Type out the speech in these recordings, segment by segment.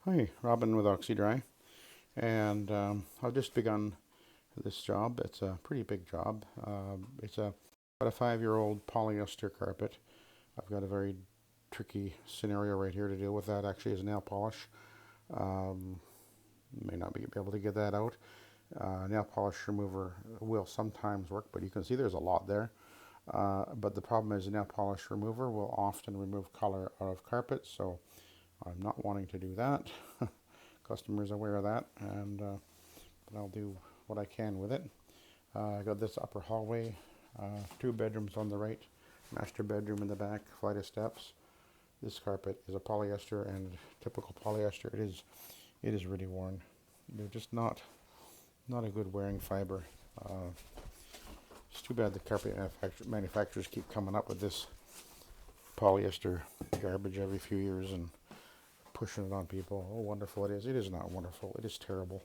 Hi, Robin with Oxy-Dry, and I've just begun this job. It's a pretty big job. It's about a 5-year-old polyester carpet. I've got a very tricky scenario right here to deal with. That actually is nail polish. Um, may not be able to get that out. Nail polish remover will sometimes work, but you can see there's a lot there. But the problem is the nail polish remover will often remove color out of carpet, so I'm not wanting to do that. Customers aware of that, and but I'll do what I can with it. I got this upper hallway, 2 bedrooms on the right, master bedroom in the back, flight of steps. This carpet is a polyester, and typical polyester, it is really worn. They're just not a good wearing fiber. It's too bad the carpet manufacturers keep coming up with this polyester garbage every few years and pushing it on people. Oh, wonderful it is. It is not wonderful. It is terrible.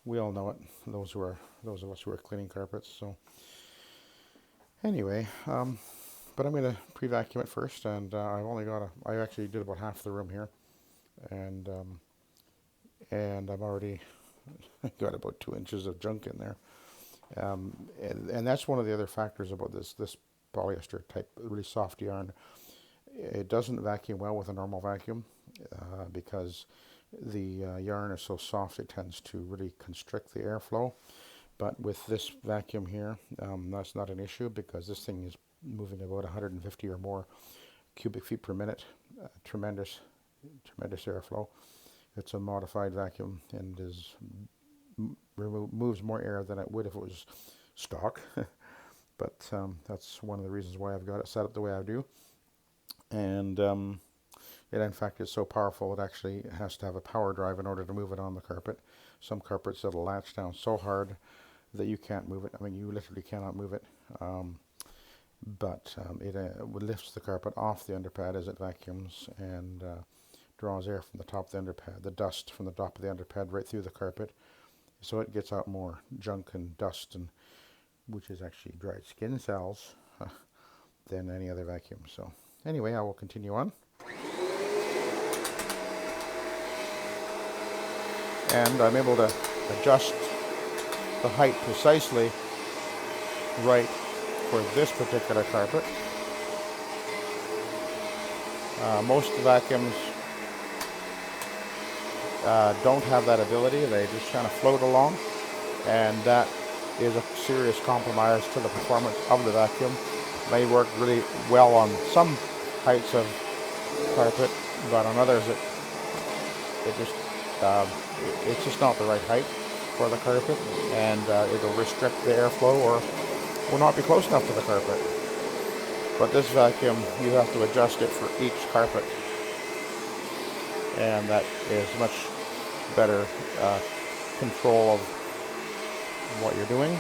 We all know it. Those of us who are cleaning carpets. So anyway, but I'm going to pre-vacuum it first, and I actually did about half the room here, and I've already got about 2 inches of junk in there. And that's one of the other factors about this polyester type, really soft yarn. It doesn't vacuum well with a normal vacuum because the yarn is so soft it tends to really constrict the airflow. But with this vacuum here, that's not an issue because this thing is moving about 150 or more cubic feet per minute. Tremendous airflow. It's a modified vacuum and moves more air than it would if it was stock. But that's one of the reasons why I've got it set up the way I do. And it in fact is so powerful it actually has to have a power drive in order to move it on the carpet. Some carpets it'll latch down so hard that you can't move it. I mean, you literally cannot move it. But it lifts the carpet off the underpad as it vacuums and draws air from the top of the underpad, the dust from the top of the underpad right through the carpet. So it gets out more junk and dust, and which is actually dried skin cells than any other vacuum. So anyway, I will continue on. And I'm able to adjust the height precisely right for this particular carpet. Most vacuums don't have that ability. They just kind of float along, and that is a serious compromise to the performance of the vacuum. May work really well on some heights of carpet, but on others it's just not the right height for the carpet, and it'll restrict the airflow or will not be close enough to the carpet. But this vacuum, you have to adjust it for each carpet, and that is much better control of what you're doing.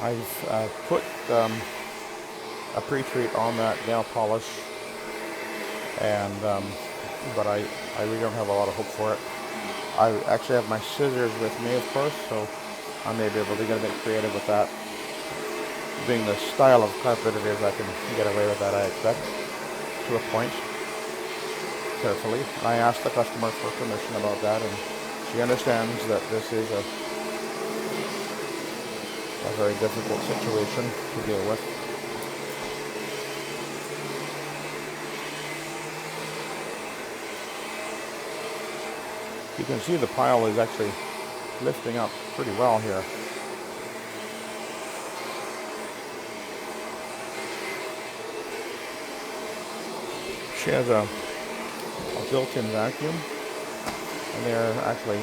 I've put a pre-treat on that nail polish, and but I really don't have a lot of hope for it. I actually have my scissors with me, of course, so I may be able to get a bit creative with that. Being the style of carpet it is, I can get away with that, I expect, to a point, carefully. I asked the customer for permission about that, and she understands that this is a very difficult situation to deal with. You can see the pile is actually lifting up pretty well here. She has a built-in vacuum, and they're actually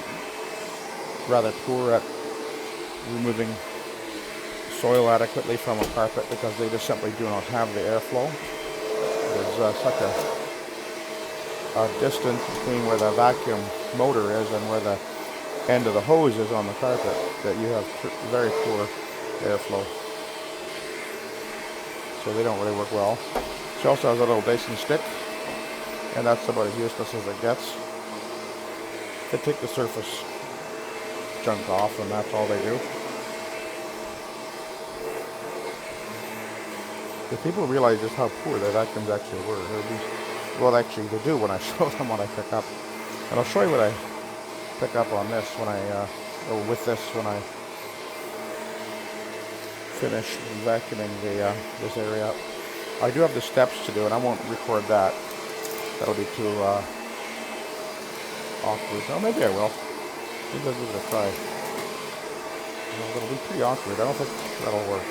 rather poor at removing soil adequately from a carpet because they just simply do not have the airflow. There's such a distance between where the vacuum motor is and where the end of the hose is on the carpet that you have very poor airflow. So they don't really work well. She also has a little basin stick, and that's about as useless as it gets. They take the surface junk off, and that's all they do. If people realize just how poor their vacuums actually were, or at least, well, actually they do when I show them what I pick up. And I'll show you what I pick up on this when or with this when I finish vacuuming this area up. I do have the steps to do, and I won't record that. That'll be too awkward. Oh, maybe I will. Maybe I'll give it a try. No, it'll be pretty awkward. I don't think that'll work.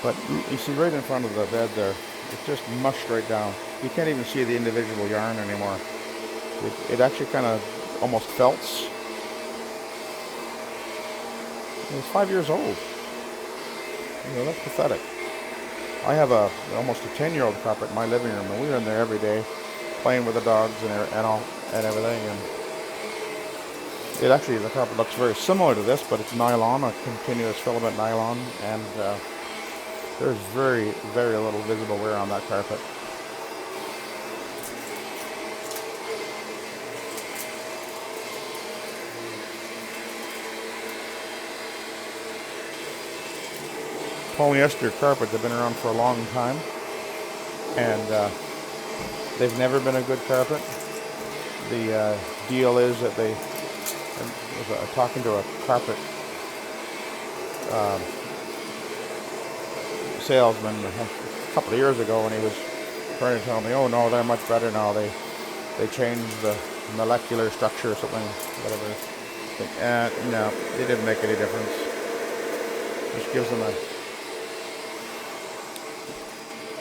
But you see right in front of the bed there, it's just mushed right down. You can't even see the individual yarn anymore. It actually kind of almost felts. It's 5 years old. You know, that's pathetic. I have almost a 10-year-old carpet in my living room, and we were in there every day playing with the dogs and everything. And it actually, the carpet looks very similar to this, but it's nylon, a continuous filament nylon, and there's very, very little visible wear on that carpet. Polyester carpets have been around for a long time, and they've never been a good carpet. The deal is that I was talking to a carpet salesman a couple of years ago, and he was trying to tell me, oh no, they're much better now. They changed the molecular structure or something, whatever. No, it didn't make any difference. Just gives them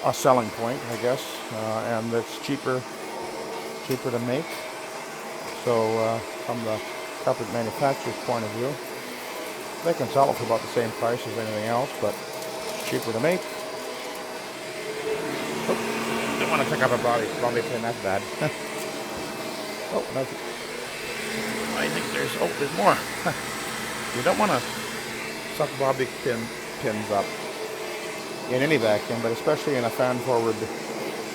a selling point, I guess, and it's cheaper to make. So from the carpet manufacturer's point of view, they can sell it for about the same price as anything else, but it's cheaper to make. Oh, don't want to pick up a bobby pin, that's bad. Oh, I think there's more. You don't want to suck bobby pins up in any vacuum, but especially in a fan-forward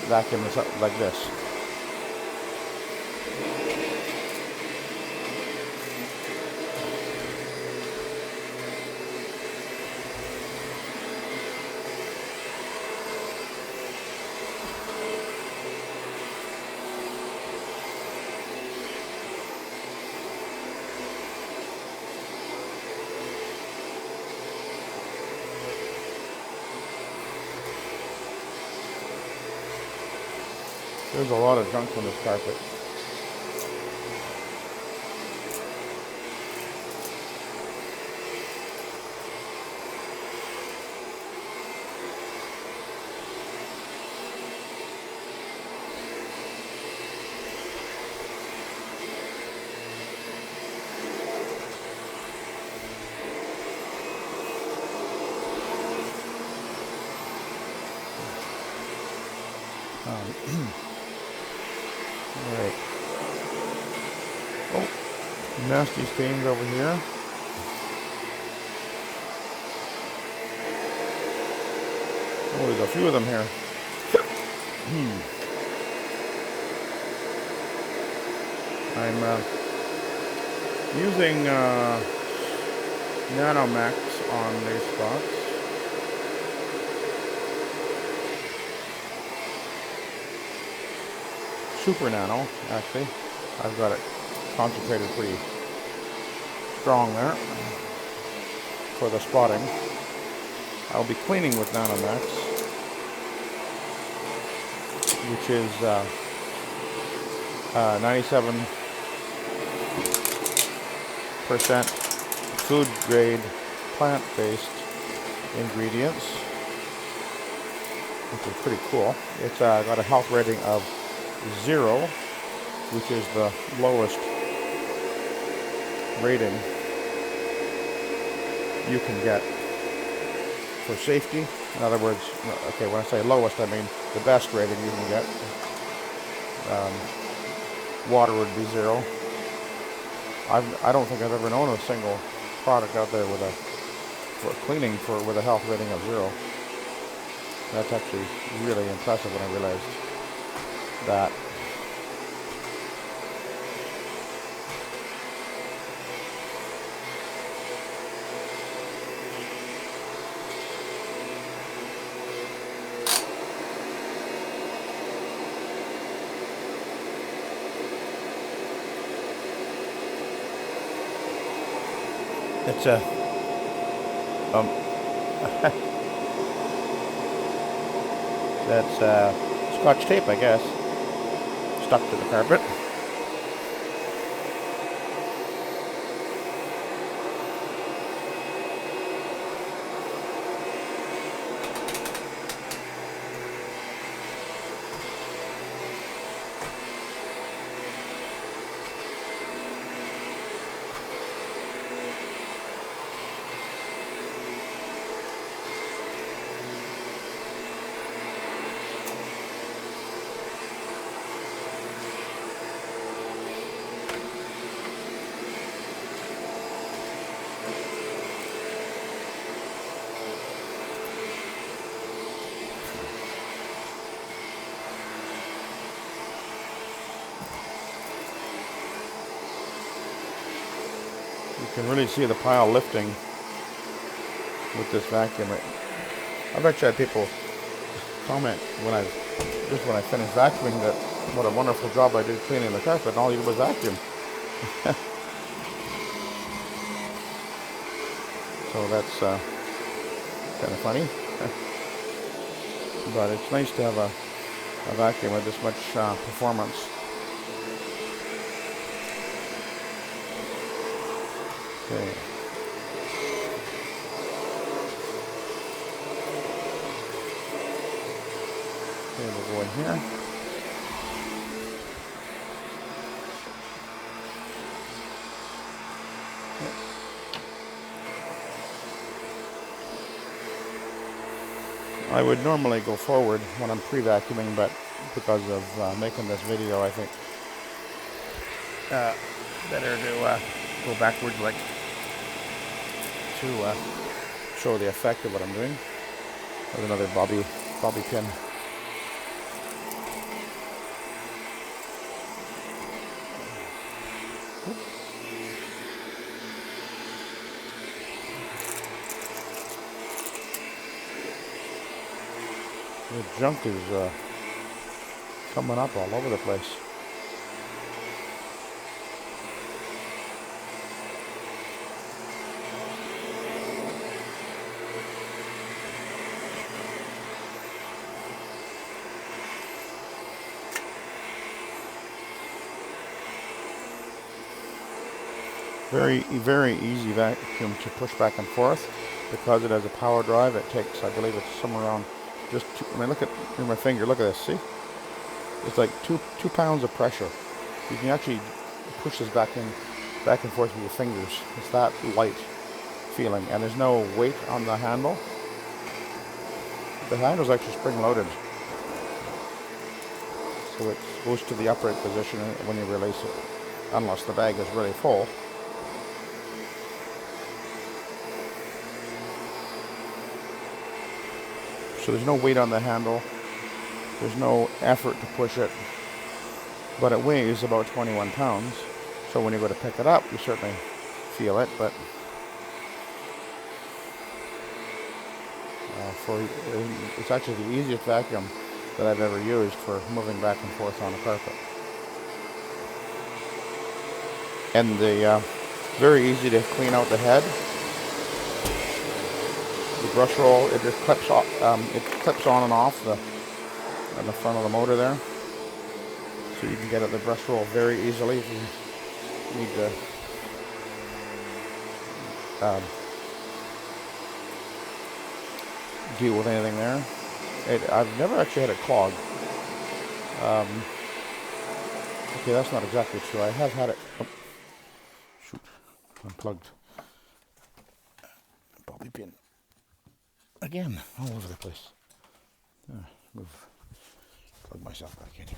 vacuum like this. There's a lot of junk on this carpet. Alright. Oh, nasty stains over here. Oh, there's a few of them here. I'm using Nanomax on these spots. Super Nano, actually. I've got it concentrated pretty strong there for the spotting. I'll be cleaning with Nanomax, which is 97% food grade plant-based ingredients, which is pretty cool. It's got a health rating of 0, which is the lowest rating you can get for safety. In other words, okay, when I say lowest, I mean the best rating you can get. Water would be 0. I don't think I've ever known a single product out there with a health rating of 0. That's actually really impressive when I realized that. It's a um, that's Scotch tape, I guess, stuck to the carpet. You can really see the pile lifting with this vacuum. I've actually had people comment when I finished vacuuming that what a wonderful job I did cleaning the carpet, and all you did was vacuum. So that's kind of funny. But it's nice to have a vacuum with this much performance. Okay. Okay, we'll go in here. I would normally go forward when I'm pre-vacuuming, but because of making this video, I think better to go backwards, like to show the effect of what I'm doing. There's another bobby pin. The junk is coming up all over the place. Very easy vacuum to push back and forth. Because it has a power drive, it takes, I believe it's somewhere around just two, I mean, look at my finger, look at this, see? It's like two pounds of pressure. You can actually push this back and forth with your fingers. It's that light feeling, and there's no weight on the handle. The handle's actually spring-loaded, so it goes to the upright position when you release it, unless the bag is really full. So there's no weight on the handle. There's no effort to push it, but it weighs about 21 pounds. So when you go to pick it up, you certainly feel it, but it's actually the easiest vacuum that I've ever used for moving back and forth on a carpet. And very easy to clean out the head. The brush roll, it just clips off, it clips on and off on the front of the motor there. So you can get at the brush roll very easily if you need to deal with anything there. I've never actually had it clog. Okay, that's not exactly true. I have had it. Oh, shoot, unplugged. Bobby pin. Again, all over the place. Plug myself back in here.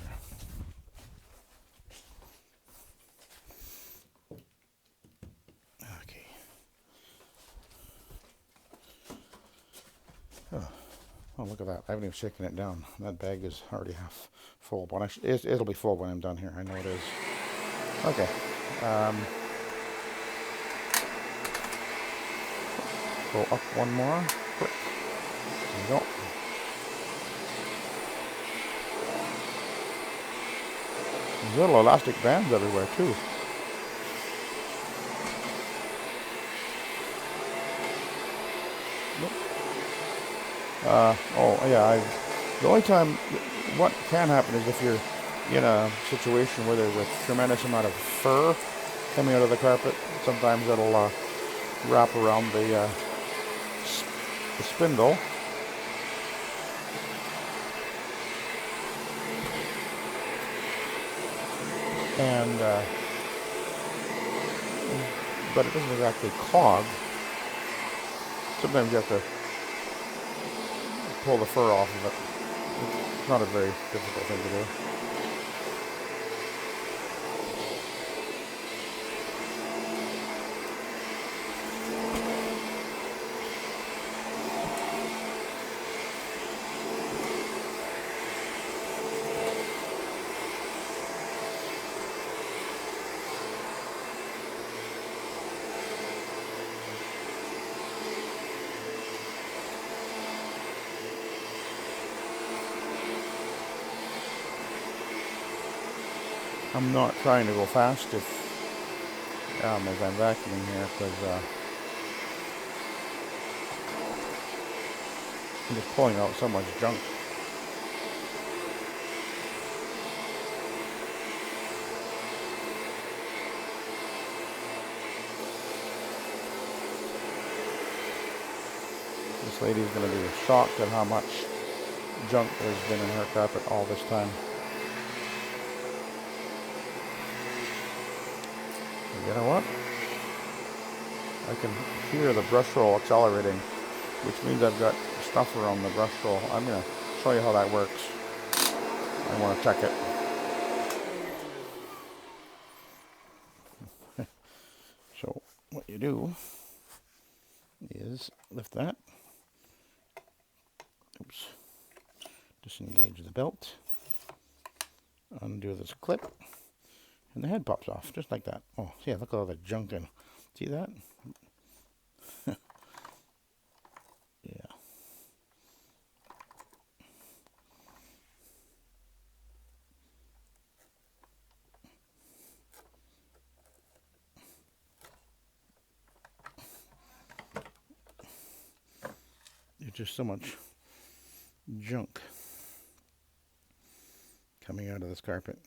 Okay. Oh, look at that. I haven't even shaken it down. That bag is already half full. But it'll be full when I'm done here. I know it is. Okay. Go up one more. Quick. There you go. There's little elastic bands everywhere too. Oh yeah, the only time, what can happen is if you're in a situation where there's a tremendous amount of fur coming out of the carpet, sometimes it'll wrap around the spindle. And but it doesn't exactly clog. Sometimes you have to pull the fur off of it. It's not a very difficult thing to do. I'm not trying to go fast as I'm vacuuming here because I'm just pulling out so much junk. This lady's going to be shocked at how much junk there's been in her carpet all this time. You know what? I can hear the brush roll accelerating, which means I've got stuff around the brush roll. I'm going to show you how that works. I want to check it. So what you do is lift that. Oops. Disengage the belt. Undo this clip. And the head pops off, just like that. Oh, yeah, look at all the junk in. See that? Yeah. There's just so much junk coming out of this carpet.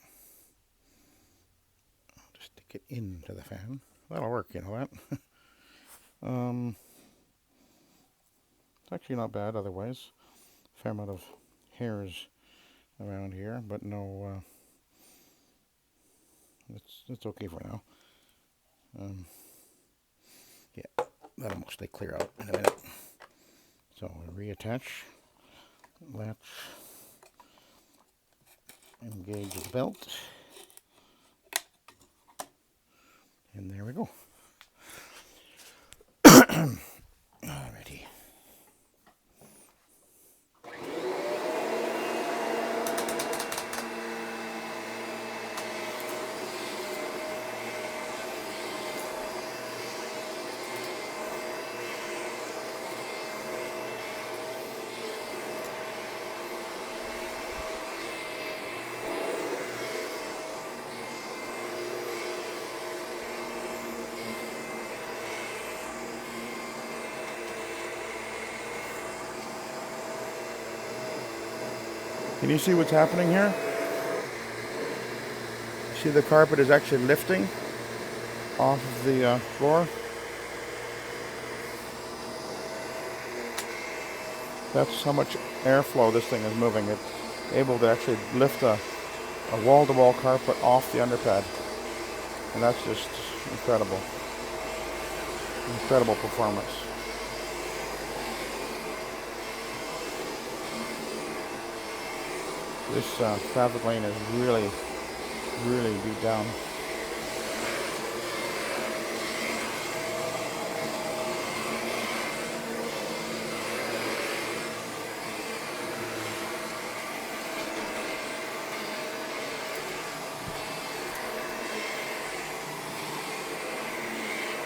Just stick it into the fan. That'll work, you know that. It's actually not bad otherwise. Fair amount of hairs around here, but no, it's okay for now. Yeah, that'll mostly clear out in a minute. So we reattach, latch, engage the belt, and there we go. Alrighty. Can you see what's happening here? See, the carpet is actually lifting off of the floor. That's how much airflow this thing is moving. It's able to actually lift a wall-to-wall carpet off the underpad. And that's just incredible. Incredible performance. This traffic lane is really beat down.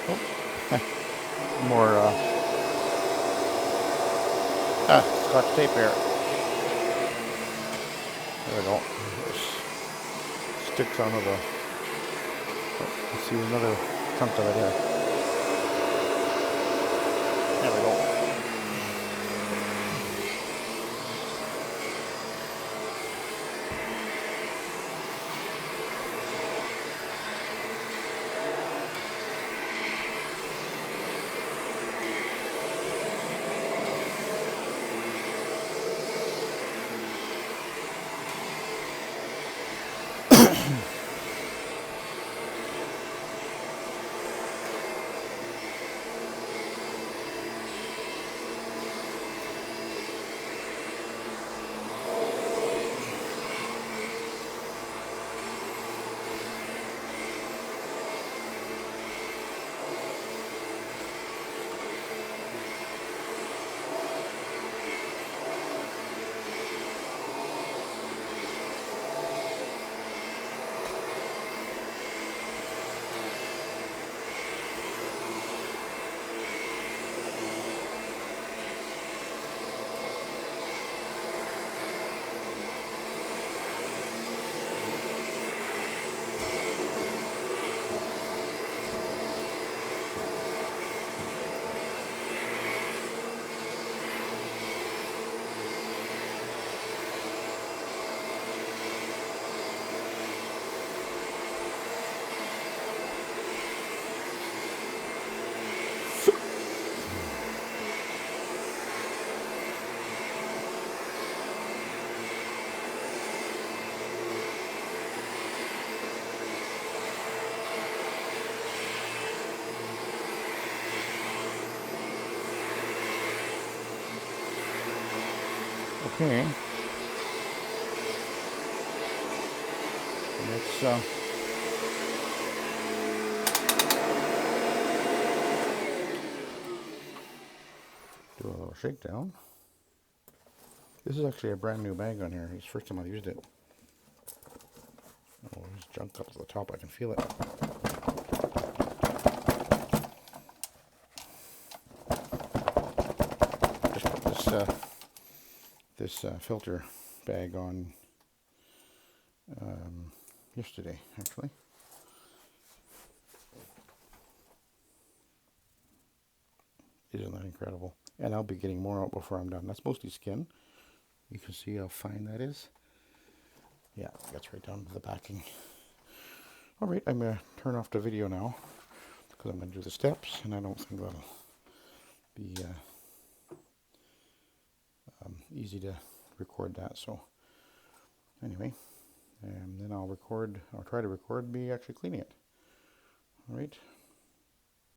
Oh. More Scotch tape here. There we go. Sticks onto the. Let's see another chunk of it here. There we go. Okay. Let's do a little shakedown. This is actually a brand new bag on here. It's the first time I've used it. Oh, there's junk up to the top. I can feel it. Just put this filter bag on yesterday, actually. Isn't that incredible? And I'll be getting more out before I'm done. That's mostly skin. You can see how fine that is. Yeah, it gets right down to the backing. Alright, I'm going to turn off the video now because I'm going to do the steps, and I don't think that'll be easy to record that. So anyway, and then I'll try to record me actually cleaning it. Alright.